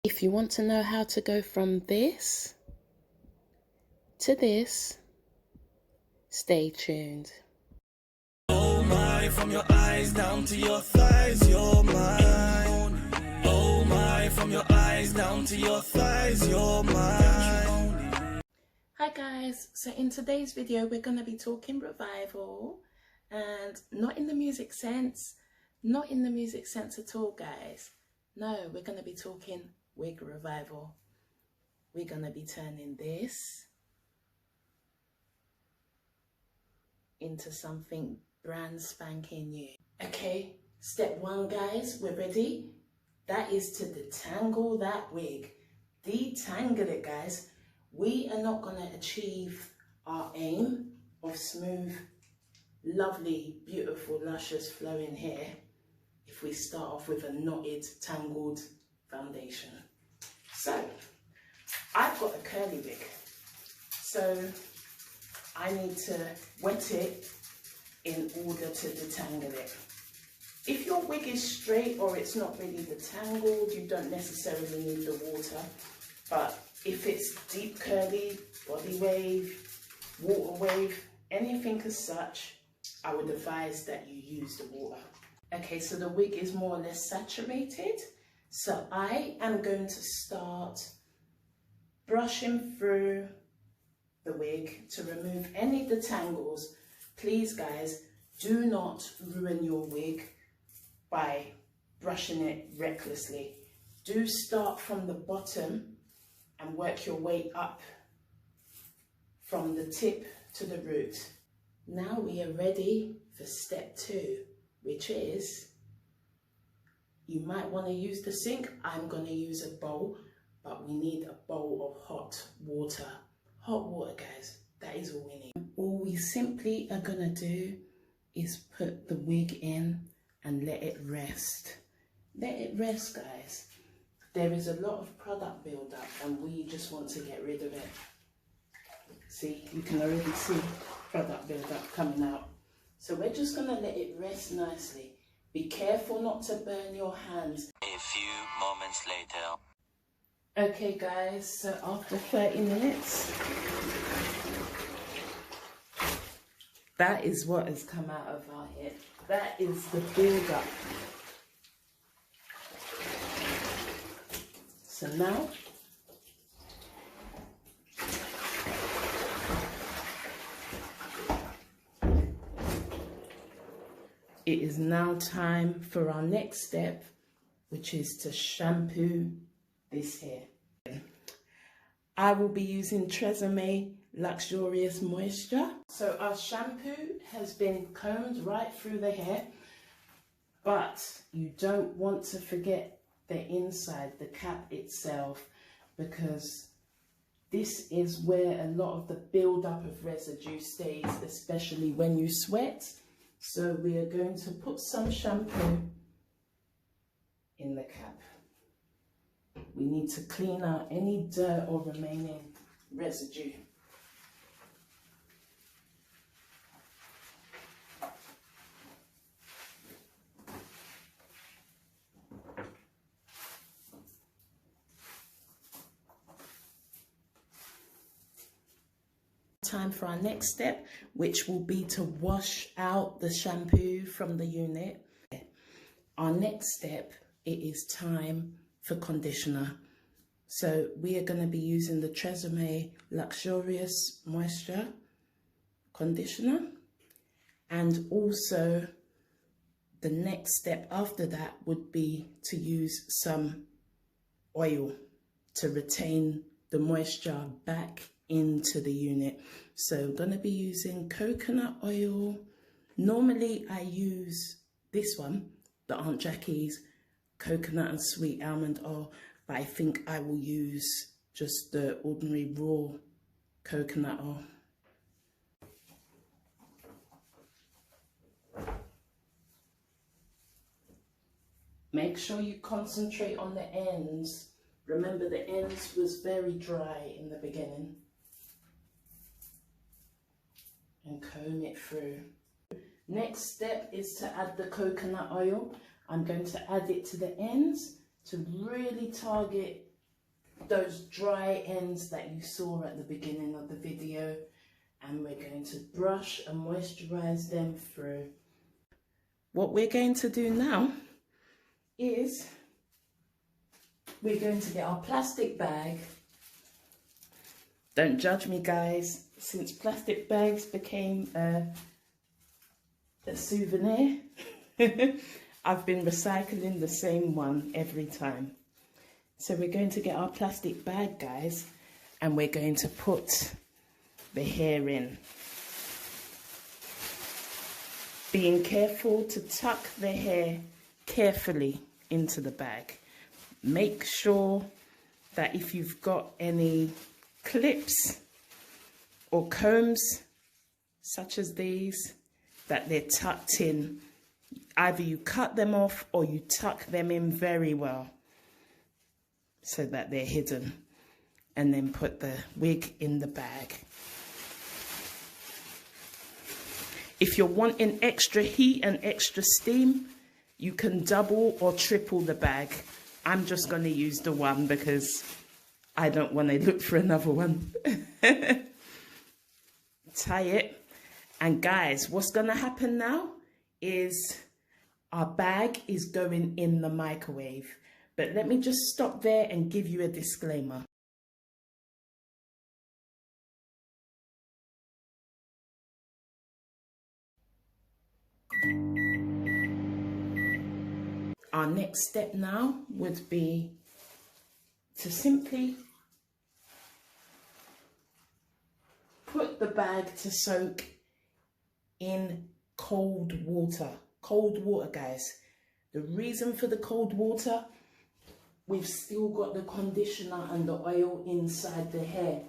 If you want to know how to go from this to this, stay tuned. Oh my, from your eyes down to your thighs, you're mine. Oh my, from your eyes down to your thighs, you're mine. Hi guys, so in today's video we're going to be talking revival, and not in the music sense at all guys. No, we're going to be talking wig revival. We're going to be turning this into something brand spanking new. Okay, step one guys, we're ready. That is to detangle that wig. Detangle it guys. We are not going to achieve our aim of smooth, lovely, beautiful, luscious flowing hair if we start off with a knotted, tangled foundation. So I've got a curly wig, so I need to wet it in order to detangle it. If your wig is straight or it's not really detangled, you don't necessarily need the water. But if it's deep curly, body wave, water wave, anything as such, I would advise that you use the water. Okay, so the wig is more or less saturated. So I am going to start brushing through the wig to remove any detangles. Please guys, do not ruin your wig by brushing it recklessly. Do start from the bottom and work your way up from the tip to the root. Now we are ready for step two, which is, you might want to use the sink. I'm going to use a bowl, but we need a bowl of hot water. Hot water guys, that is all we need. All we simply are going to do is put the wig in and let it rest. Let it rest guys. There is a lot of product buildup and we just want to get rid of it. See, you can already see product buildup coming out. So we're just going to let it rest nicely. Be careful not to burn your hands. A few moments later. Okay guys, so after 30 minutes, that is what has come out of our head. That is the build-up. So now, it is now time for our next step, which is to shampoo this hair. I will be using Tresemme Luxurious Moisture. So our shampoo has been combed right through the hair, but you don't want to forget the inside, the cap itself, because this is where a lot of the build-up of residue stays, especially when you sweat. So we are going to put some shampoo in the cap. We need to clean out any dirt or remaining residue. Time for our next step, which will be to wash out the shampoo from the unit. Our next step, it is time for conditioner. So we are going to be using the Tresemme Luxurious Moisture Conditioner, and also the next step after that would be to use some oil to retain the moisture back into the unit. So I'm going to be using coconut oil. Normally I use this one, the Aunt Jackie's coconut and sweet almond oil, but I think I will use just the ordinary raw coconut oil. Make sure you concentrate on the ends. Remember, the ends was very dry in the beginning. And comb it through. Next step is to add the coconut oil. I'm going to add it to the ends to really target those dry ends that you saw at the beginning of the video, and we're going to brush and moisturize them through. What we're going to do now is we're going to get our plastic bag. Don't judge me, guys, since plastic bags became a souvenir. I've been recycling the same one every time. So we're going to get our plastic bag, guys, and we're going to put the hair in. Being careful to tuck the hair carefully into the bag. Make sure that if you've got any clips or combs such as these, that they're tucked in. Either you cut them off or you tuck them in very well so that they're hidden, and then put the wig in the bag. If you're wanting extra heat and extra steam, you can double or triple the bag. I'm just going to use the one because I don't want to look for another one. Tie it. And guys, what's going to happen now is our bag is going in the microwave. But let me just stop there and give you a disclaimer. Our next step now would be to simply put the bag to soak in cold water. Cold water, guys. The reason for the cold water, we've still got the conditioner and the oil inside the hair.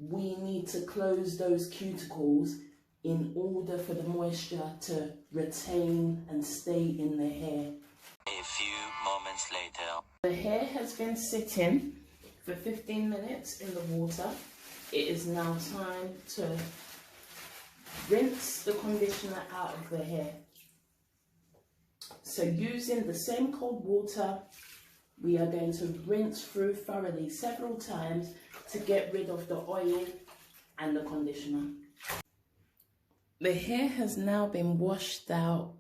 We need to close those cuticles in order for the moisture to retain and stay in the hair. A few moments later. The hair has been sitting for 15 minutes in the water. It is now time to rinse the conditioner out of the hair. So using the same cold water, we are going to rinse through thoroughly several times to get rid of the oil and the conditioner. The hair has now been washed out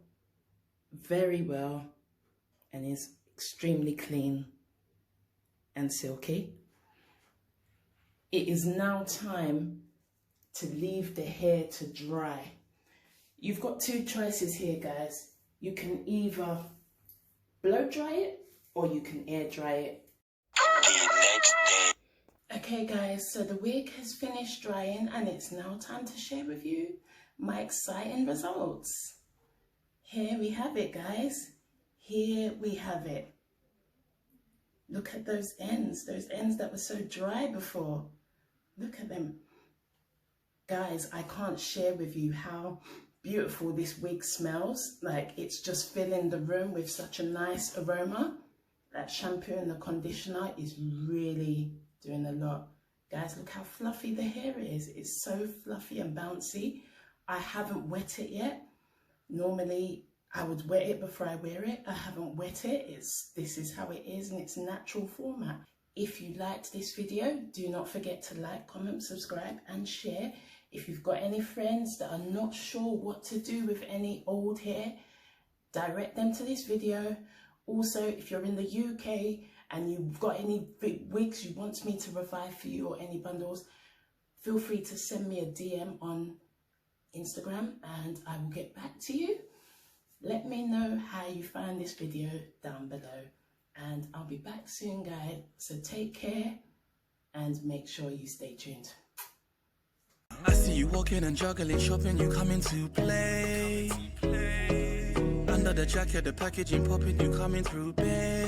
very well and is extremely clean and silky. It is now time to leave the hair to dry. You've got two choices here, guys. You can either blow dry it or you can air dry it. The next day. Okay guys, so the wig has finished drying and it's now time to share with you my exciting results. Here we have it, guys. Here we have it. Look at those ends that were so dry before. Look at them. Guys, I can't share with you how beautiful this wig smells. Like, it's just filling the room with such a nice aroma. That shampoo and the conditioner is really doing a lot. Guys, look how fluffy the hair is. It's so fluffy and bouncy. I haven't wet it yet. Normally, I would wet it before I wear it. I haven't wet it. This is how it is in its natural format. If you liked this video, do not forget to like, comment, subscribe and share. If you've got any friends that are not sure what to do with any old hair, direct them to this video. Also, if you're in the UK and you've got any wigs you want me to revive for you or any bundles, feel free to send me a DM on Instagram and I will get back to you. Let me know how you find this video down below and I'll be back soon, guys. So take care and make sure you stay tuned. I see you walking and juggling, shopping, you come into play. Under the jacket, the packaging popping, you coming through, babe.